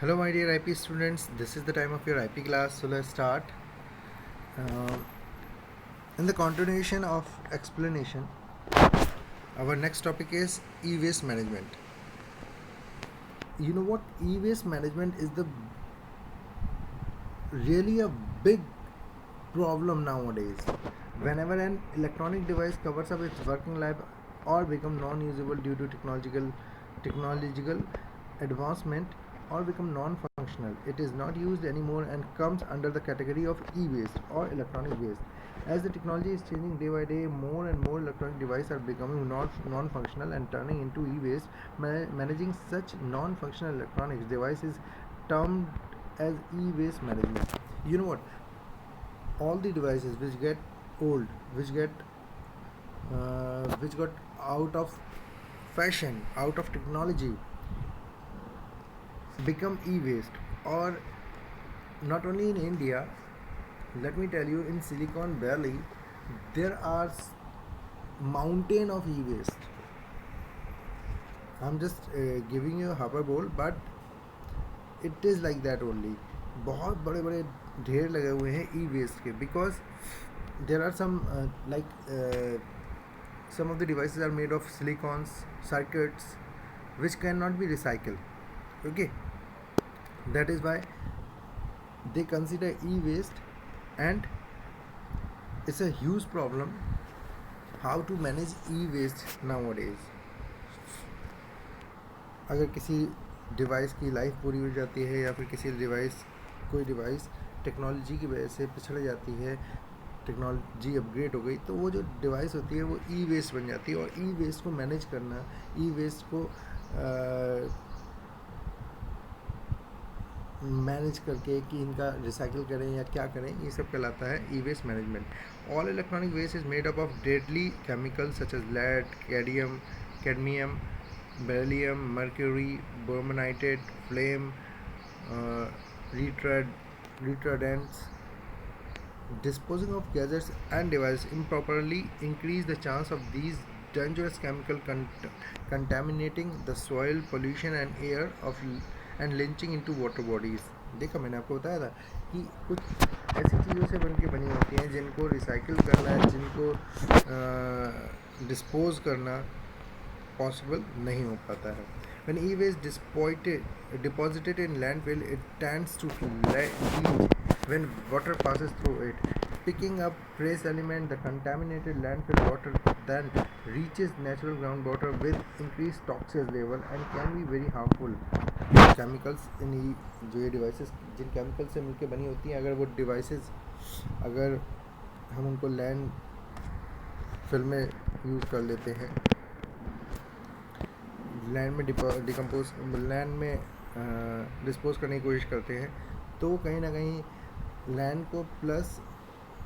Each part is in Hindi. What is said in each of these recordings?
Hello, my dear IP students. This is the time of your IP class, so let's start. Uh, in the continuation of explanation, our next topic is e-waste management. You know what? E-waste management is the really a big problem nowadays. Whenever an electronic device covers up its working life or become non-usable due to technological advancement or become non-functional, it is not used anymore and comes under the category of e-waste or electronic waste. As the technology is changing day by day, more and more electronic devices are becoming non-functional and turning into e-waste. Managing such non-functional electronics devices termed as e-waste management. You know what? All the devices which get old, which got out of fashion, out of technology, become e-waste. Or not only in India, let me tell you, in Silicon Valley there are mountain of e-waste. I'm just giving you a hyperbole, but it is like that only. बहुत बड़े बड़े ढेर लगे हुए हैं ई वेस्ट के, because there are some some of the devices are made of silicons circuits which cannot be recycled. Okay, that is why they consider e-waste, and it's a huge problem how to manage e-waste nowadays. अगर किसी डिवाइस की लाइफ पूरी हो जाती है या फिर कोई डिवाइस टेक्नोलॉजी की वजह से पिछड़ जाती है, टेक्नोलॉजी अपग्रेड हो गई, तो वो जो डिवाइस होती है वो ई वेस्ट बन जाती है. और ई वेस्ट को मैनेज करना, ई वेस्ट को मैनेज करके कि इनका रिसाइकिल करें या क्या करें, ये सब कहलाता है e waste management. All electronic waste is made up of deadly chemicals such as lead, cadmium, beryllium, mercury, brominated, flame, retardants. Disposing of gadgets and devices improperly increase the chance of these dangerous chemical contaminating the soil, pollution and air and leaching into water bodies. देखा, मैंने आपको बताया था कि कुछ ऐसी चीज़ों से बनी होती हैं जिनको रिसाइकिल करना है, जिनको डिस्पोज करना पॉसिबल नहीं हो पाता है. When e-waste deposited in landfill, it tends to leach when water passes through it, picking up trace element. The contaminated landfill water then reaches natural groundwater with increased toxic level and can be very harmful. Chemicals in जो ये devices जिन chemicals से मिलकर बनी होती हैं, अगर वो devices अगर हम उनको लैंडफिल में यूज़ कर लेते हैं, लैंड में डिस्पोज करने की कोशिश करते हैं, तो कहीं ना कहीं लैंड को प्लस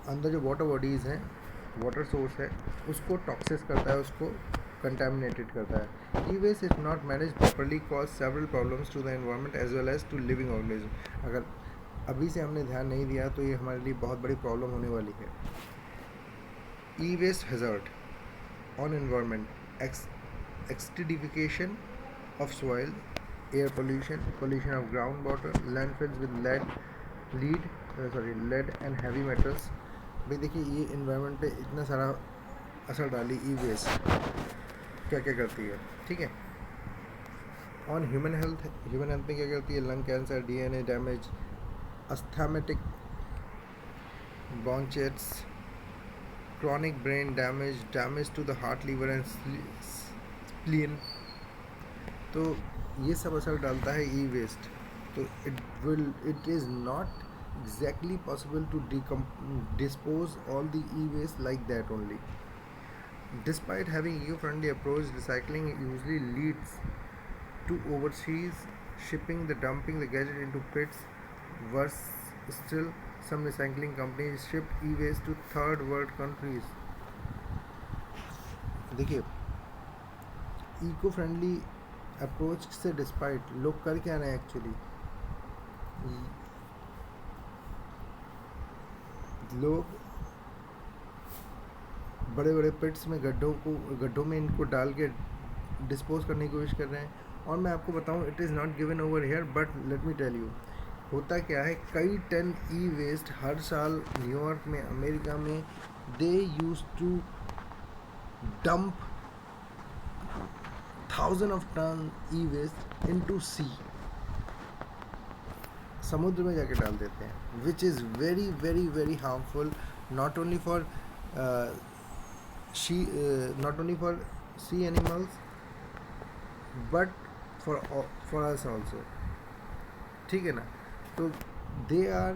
अंदर जो वाटर बॉडीज़ हैं, वाटर सोर्स है, उसको टॉक्सिस करता है, उसको कंटामिनेटेड करता है. E waste is not manage properly cause several problems to the environment as well as to living organism. अगर अभी से हमने ध्यान नहीं दिया तो ये हमारे लिए बहुत बड़ी प्रॉब्लम होने वाली है. E waste hazard on environment: acidification of soil, air pollution of groundwater, landfills with lead and heavy metals. भाई देखिए, ये इन्वायरमेंट पे इतना सारा असर डाली ई वेस्ट क्या क्या करती है. ठीक है, ऑन ह्यूमन हेल्थ में क्या करती है? Lung cancer, DNA damage, asthmatic bronchitis, chronic brain damage to the heart, liver and spleen. तो ये सब असर डालता है ई वेस्ट. तो it is not exactly possible to dispose all the e-waste like that only. Despite having eco-friendly approach, recycling usually leads to overseas shipping, the dumping the gadget into pits. Worse still, some recycling companies ship e-waste to third world countries. देखिए, इको फ्रेंडली अप्रोच से डिस्पाइट लोग कर क्या रहे हैं एक्चुअली, लोग बड़े बड़े पिट्स में गड्ढों में इनको डाल के डिस्पोज करने की कोशिश कर रहे हैं, और मैं आपको बताऊं, it is not given over here, but let me tell you, होता क्या है, कई टन ई वेस्ट हर साल न्यूयॉर्क में, अमेरिका में, they use to dump 1,000 of ton e waste into sea, समुद्र में जाके डाल देते हैं, which is very very very harmful, not only for sea not only for sea animals but for us also, ठीक है ना। तो they are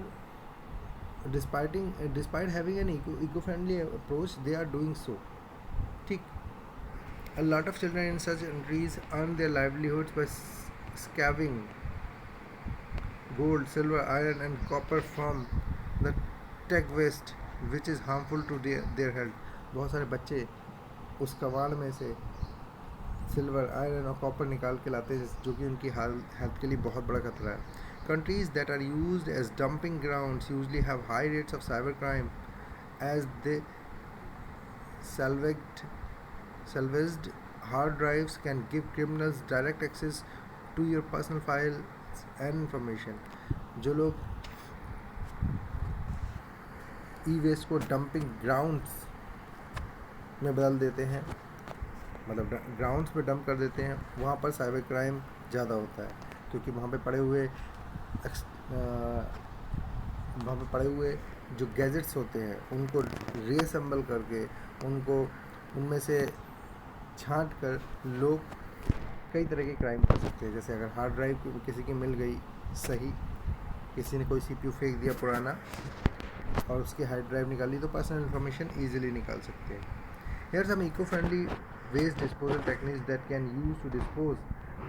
despite having an eco friendly approach, they are doing so, ठीक। A lot of children in such countries earn their livelihoods by scavenging gold, silver, iron, and copper from the tech waste, which is harmful to their health. बहुत सारे बच्चे उस कबाड़ में से सिल्वर, आयरन और कॉपर निकाल के लाते हैं, जो कि उनकी हेल्थ के लिए बहुत बड़ा खतरा है. Countries that are used as dumping grounds usually have high rates of cybercrime, as they salvaged hard drives can give criminals direct access to your personal files and information. जो लोग ई वेस्ट को डंपिंग ग्राउंड्स में बदल देते हैं, मतलब ग्राउंड्स पे डंप कर देते हैं, वहाँ पर साइबर क्राइम ज़्यादा होता है, क्योंकि वहाँ पे पड़े हुए जो गैजेट्स होते हैं उनको रीअसेंबल करके, उनको उनमें से छांट कर लोग कई तरह के क्राइम कर सकते हैं. जैसे अगर हार्ड ड्राइव किसी की मिल गई, सही, किसी ने कोई CPU फेंक दिया पुराना और उसकी हार्ड ड्राइव निकाली, तो पर्सनल इन्फॉर्मेशन ईजिली निकाल सकते हैं. Here are some eco-friendly waste disposal techniques that can use to dispose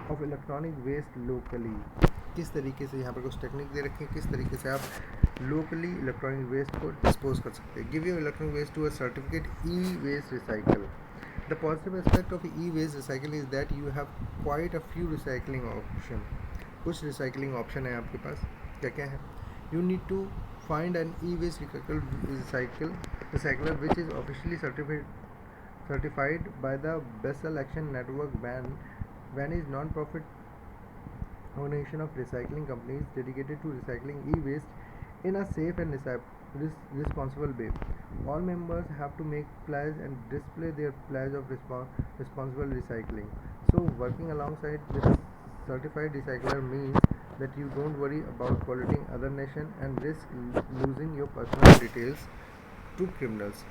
of electronic waste locally. किस तरीके से यहाँ पर कुछ टेक्निक दे रखी है, किस तरीके से आप लोकली इलेक्ट्रॉनिक वेस्ट को डिस्पोज कर सकते हैं. Give your electronic waste to a certificate e-waste recycle. The positive aspect of e-waste recycling is that you have quite a few recycling option. कुछ recycling option है आपके पास. क्या क्या है? You need to find an e-waste recycler which is officially certified by the Basel Action Network. Ban is non-profit organization of recycling companies dedicated to recycling e-waste in a safe and responsible way. All members have to make pledge and display their pledge of responsible recycling. So working alongside with certified recycler means that you don't worry about polluting other nation and risk losing your personal details to criminals.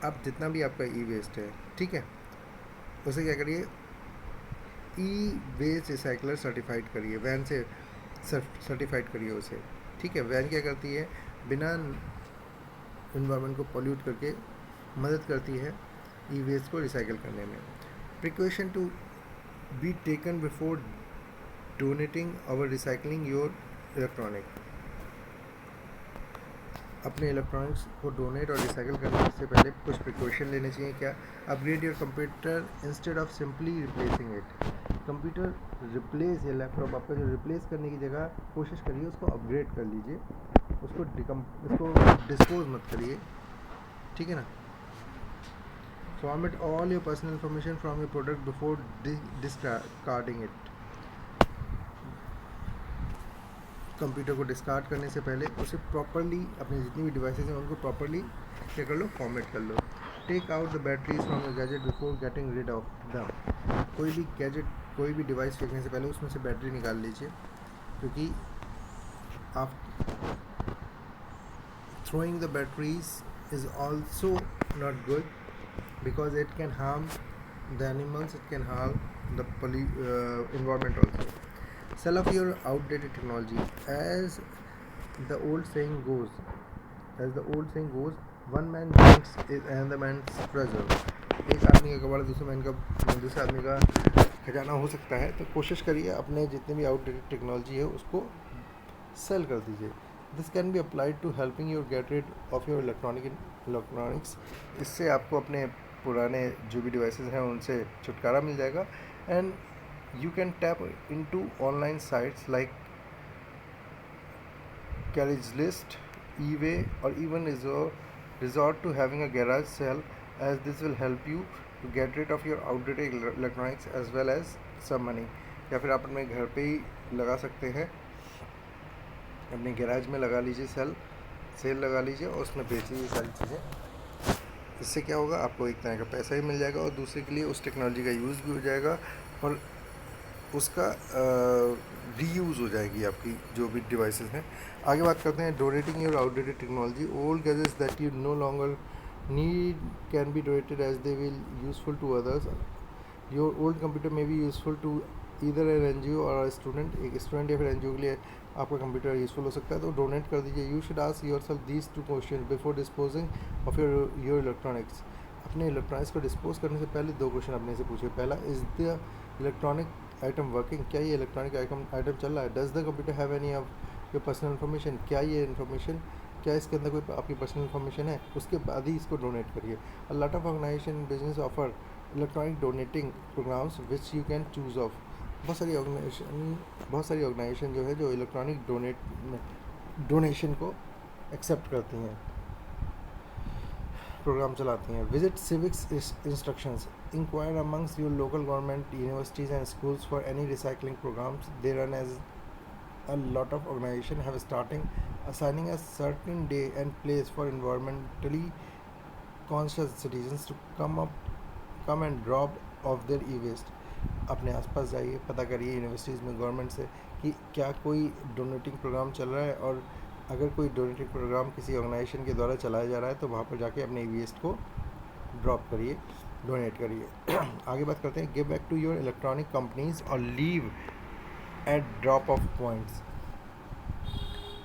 अब जितना भी आपका ई वेस्ट है, ठीक है, उसे क्या करिए, ई वेस्ट रिसाइकलर सर्टिफाइड करिए, वैन से सर्टिफाइड करिए उसे, ठीक है. वैन क्या करती है, बिना इन्वायरमेंट को पोल्यूट करके मदद करती है ई वेस्ट को रिसाइकल करने में. Precaution to be taken before donating और रिसाइकलिंग योर इलेक्ट्रॉनिक. अपने इलेक्ट्रॉनिक्स को डोनेट और रिसाइकिल करने से पहले कुछ प्रिकॉशन लेने चाहिए. क्या? Upgrade your computer instead of simply replacing it. Computer replace या लैपटॉप आपका जो रिप्लेस करने की जगह कोशिश करिए उसको अपग्रेड कर लीजिए, उसको डिस्पोज मत करिए, ठीक है ना. Format all your personal information from your product before discarding it. Computer को डिस्कार्ड करने से पहले उसे प्रॉपरली, अपनी जितनी भी डिवाइसेज हैं उनको प्रॉपरली क्या कर लो, फॉर्मेट कर लो. Take out the batteries from your gadget before getting rid of them. कोई भी गैजेट, कोई भी डिवाइस फेंकने से पहले उसमें से बैटरी निकाल लीजिए, क्योंकि आप throwing the batteries is also not good because it can harm the animals, it can harm the environment also. Sell off your outdated technology. As the old saying goes, one man drinks is another man's treasure. एक आदमी का कबाड़ दूसरे आदमी का खजाना हो सकता है. तो कोशिश करिए अपने जितने भी आउटडेटेड टेक्नोलॉजी है उसको सेल कर दीजिए. This can be applied to helping your get rid of your electronics. इससे आपको अपने पुराने जो भी डिवाइसेस हैं उनसे छुटकारा मिल जाएगा. And you can tap into online sites like Craigslist, eBay, or even resort to having a garage sale, as this will help you to get rid of your outdated electronics as well as some money. या फिर आप अपने घर पे ही लगा सकते हैं, अपने गैराज में लगा लीजिए, सेल लगा लीजिए और उसमें बेचिए ये सारी चीज़ें। इससे क्या होगा, आपको एक तरह का पैसा ही मिल जाएगा और दूसरे के लिए उस टेक्नोलॉजी का यूज़ भी हो जाएगा और उसका रीयूज़ हो जाएगी आपकी जो भी डिवाइसेस हैं। आगे बात करते हैं donating your outdated technology. Old gadgets that you no longer need can be donated as they will useful to others. Your old computer may be useful to either an an or student. एक स्टूडेंट या फिर एन के लिए आपका कंप्यूटर यूज़फुल हो सकता है, तो डोनेट कर दीजिए। You should ask yourself these 2 question before disposing of your electronics. अपने इलेक्ट्रॉनिक्स को डिस्पोज करने से पहले 2 क्वेश्चन अपने से पूछिए। पहला, is the electronic item working? क्या ये इलेक्ट्रॉनिक आइटम चल रहा है? Does the computer have any of your personal information? क्या ये इन्फॉर्मेशन, क्या इसके अंदर कोई आपकी पर्सनल इन्फॉर्मेशन है? उसके बाद ही इसको डोनेट करिए। A lot of organization business offer electronic donating programs which you can choose of. बहुत सारी ऑर्गेनाइजेशन जो है जो इलेक्ट्रॉनिक डोनेशन को एक्सेप्ट करती हैं, प्रोग्राम चलाती हैं। Visit civics instructions, inquire amongst your local government universities and schools for any recycling programs they run as a lot of organizations have starting assigning a certain day and place for environmentally conscious citizens to come and drop off their e-waste। अपने आसपास जाइए, पता करिए यूनिवर्सिटीज़ में गवर्नमेंट से कि क्या कोई डोनेटिंग प्रोग्राम चल रहा है, और अगर कोई डोनेटिंग प्रोग्राम किसी ऑर्गेनाइजेशन के द्वारा चलाया जा रहा है तो वहाँ पर जाके अपने ई-वेस्ट को ड्रॉप करिए, डोनेट करिए। आगे बात करते हैं give back to your electronic companies और leave at drop off points.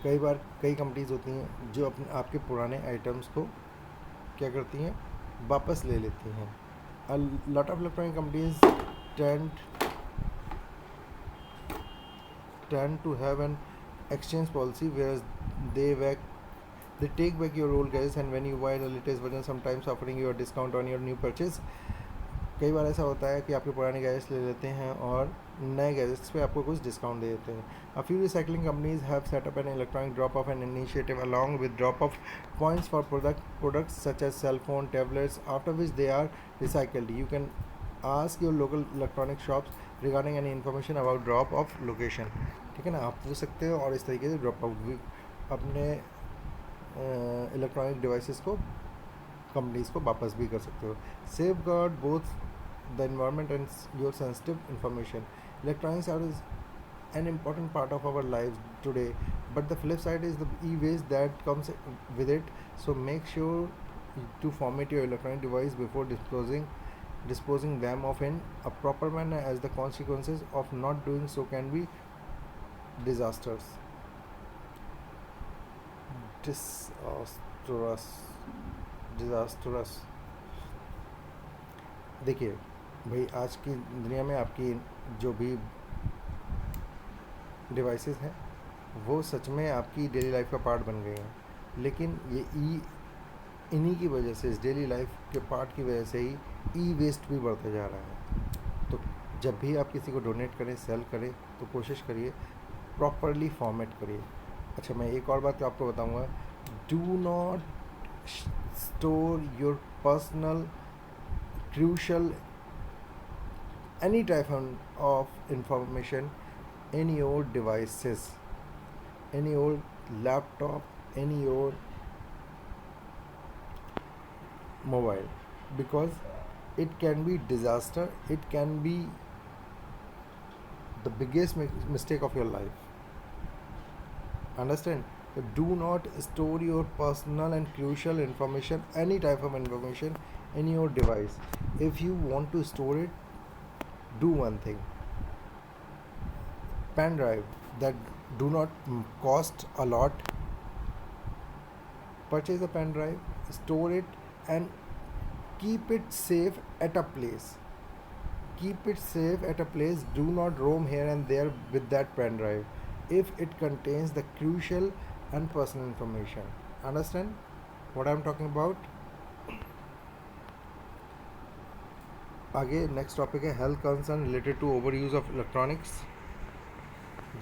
कई बार कई कंपनीज होती हैं जो अपने आपके पुराने आइटम्स को क्या करती हैं, वापस ले लेती हैं। अ lot of electronic companies tend to have an exchange policy where they take back your old gadgets and when you buy the latest version sometimes offering you a discount on your new purchase। कई बार ऐसा होता है कि आपके पुराने गैजेट्स ले लेते हैं और नए गैजेट्स पे आपको कुछ डिस्काउंट दे देते हैं। A few recycling companies have set up an electronic drop-off an initiative along with drop-off points for products such as cell phone, tablets, after which they are recycled. You can ask your local electronic shops regarding any information about drop-off location। ठीक है ना, आप पूछ सकते हो और इस तरीके से ड्रॉप आउट अपने इलेक्ट्रॉनिक डिवाइसेस को कंपनीज को वापस भी कर सकते हो। Safeguard both the environment and your sensitive information. Electronics are an important part of our lives today, but the flip side is the e-waste that comes with it, so make sure to format your electronic device before disposing them of in a proper manner, as the consequences of not doing so can be disastrous। disastrous देखिए भाई, आज की दुनिया में आपकी जो भी डिवाइसेस हैं वो सच में आपकी डेली लाइफ का पार्ट बन गए हैं, लेकिन ये इन्हीं की वजह से, इस डेली लाइफ के पार्ट की वजह से ही ई वेस्ट भी बढ़ता जा रहा है। तो जब भी आप किसी को डोनेट करें, सेल करें, तो कोशिश करिए प्रॉपरली फॉर्मेट करिए। अच्छा, मैं एक और बात आपको बताऊंगा, do not store your personal crucial any type of information in your devices, any old laptop, any old mobile, because it can be disaster, it can be the biggest mistake of your life, understand? So do not store your personal and crucial information, any type of information in your device. If you want to store it, do one thing, pen drive that do not cost a lot, purchase a pen drive, store it and keep it safe at a place, do not roam here and there with that pen drive if it contains the crucial and personal information। Understand what I'm talking about? आगे नेक्स्ट टॉपिक है health concern related to over use of electronics.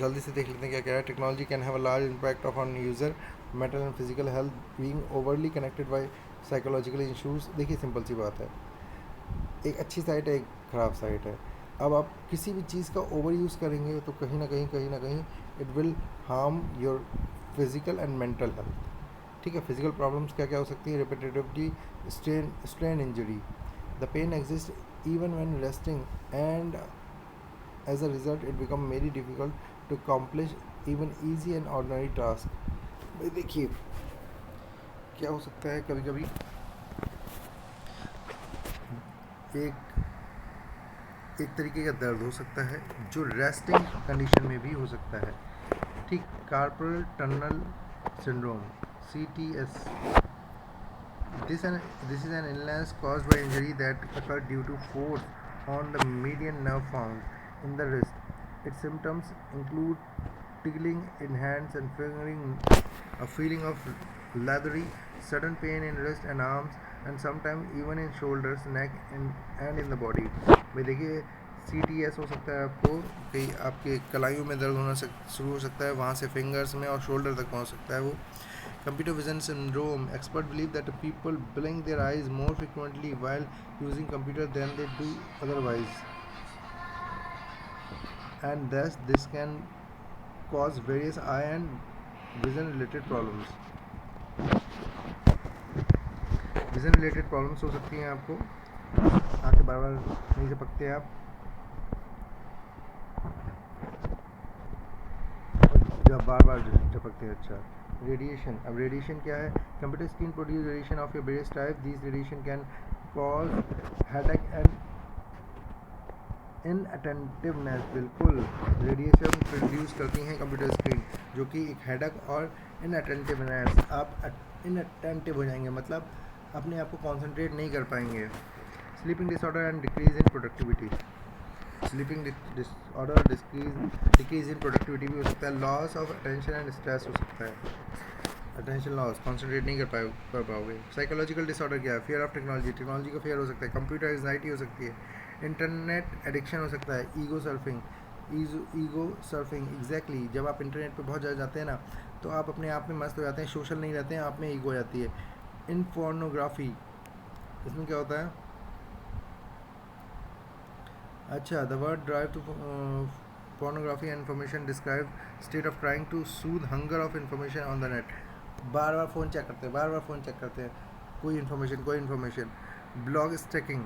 जल्दी से देख लेते हैं क्या कह रहा है। Technology can have a large impact of on user mental and physical health being overly connected by psychological issues. देखिए सिंपल सी बात है, एक अच्छी साइड है, एक ख़राब साइड है। अब आप किसी भी चीज़ का ओवर यूज़ करेंगे तो कहीं ना कहीं it will harm your physical and mental health. ठीक है, फिजिकल प्रॉब्लम्स क्या क्या हो सकती है? Repetitively strain injury, the pain exist even when resting and as a result it become very difficult to accomplish even easy and ordinary task. भाई देखिए क्या हो सकता है, कभी कभी एक एक तरीके का दर्द हो सकता है जो रेस्टिंग कंडीशन में भी हो सकता है। ठीक, carpal tunnel syndrome, CTS, this is an illness caused by injury that occurred due to force on the median nerve found in the wrist. Its symptoms include tingling in hands and fingering, a feeling of leathery, sudden pain in wrist and arms, and sometimes even in shoulders, neck, and in the body. भाई देखिए CTS हो सकता है आपको कहीं आपके कलाइयों में दर्द होना शुरू हो सकता है, वहाँ से फिंगर्स में और शोल्डर तक पहुँच सकता है वो। Computer vision syndrome, experts believe that people blink their eyes more frequently while using computer than they do otherwise, and thus this can cause various eye and vision related problems. Vision related problems हो सकती हैं आपको, आंखें बार बार नहीं झपकते हैं आप, जब बार बार झपकते हैं। अच्छा, रेडिएशन, अब रेडिएशन क्या है? Computer screen produce radiation of a various type, this radiation can cause headache and inattentiveness. बिल्कुल, रेडिएशन प्रोड्यूस करती हैं कंप्यूटर स्क्रीन जो कि एक हेडेक और इनअटेंटिवनेस, आप इनअटेंटिव हो जाएंगे, मतलब अपने आप को कॉन्सेंट्रेट नहीं कर पाएंगे। Sleeping disorder and decrease in productivity, sleeping disorder decrease in productivity भी हो सकता है। Loss of attention and stress हो सकता है, अटेंशन लॉस, कॉन्सेंट्रेट नहीं कर पाओगे। साइकोलॉजिकल डिसऑर्डर क्या है? फियर ऑफ टेक्नोलॉजी, टेक्नोलॉजी का फियर हो सकता है। कंप्यूटर एंजाइटी हो सकती है। इंटरनेट एडिक्शन हो सकता है। ईगो सर्फिंग एग्जैक्टली, जब आप इंटरनेट पे बहुत ज़्यादा जाते हैं ना तो आप अपने आप में मस्त हो जाते हैं, सोशल नहीं रहते हैं, आप में ईगो हो जाती है। इन पोर्नोग्राफी, इसमें क्या होता है? अच्छा, the word drive to pornography and information describe state of trying to soothe hunger of information on the net। बार बार फ़ोन चेक करते हैं, बार बार फ़ोन चेक करते हैं, कोई information. Blog stacking,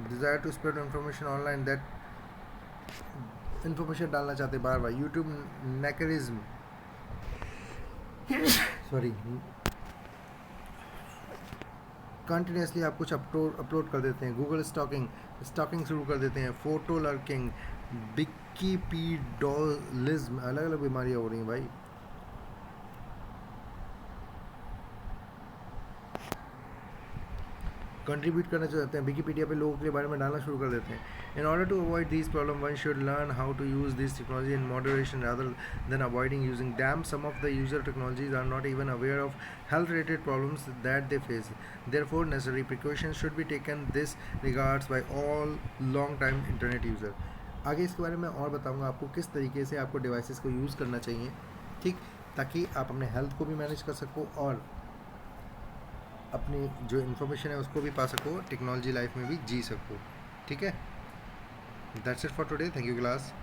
desire to spread information online, that information डालना चाहते हैं बार बार। यूट्यूब नेकरिज्म, सॉरी, कंटिन्यूसली आप कुछ अपलोड कर देते हैं। गूगल स्टॉकिंग शुरू कर देते हैं। फोटो लर्किंग, विकीपीडियोलिज्म, अलग अलग बीमारियाँ हो रही हैं भाई। कंट्रीब्यूट करना चाहते हैं, विकीपीडिया पे लोगों के बारे में डालना शुरू कर देते हैं। In order to avoid this problem one should learn how to use this technology in moderation rather than avoiding using them. Some of the user technologies are not even aware of health related problems that they face, therefore necessary precautions should be taken this regards by all long time internet user। आगे इसके बारे में और बताऊंगा आपको किस तरीके से आपको डिवाइसेस को यूज़ करना चाहिए, ठीक, ताकि आप अपने हेल्थ को भी मैनेज कर सको और अपनी जो इन्फॉर्मेशन है उसको भी पा सको, टेक्नोलॉजी लाइफ में भी जी सको। ठीक है, that's it for today, thank you class.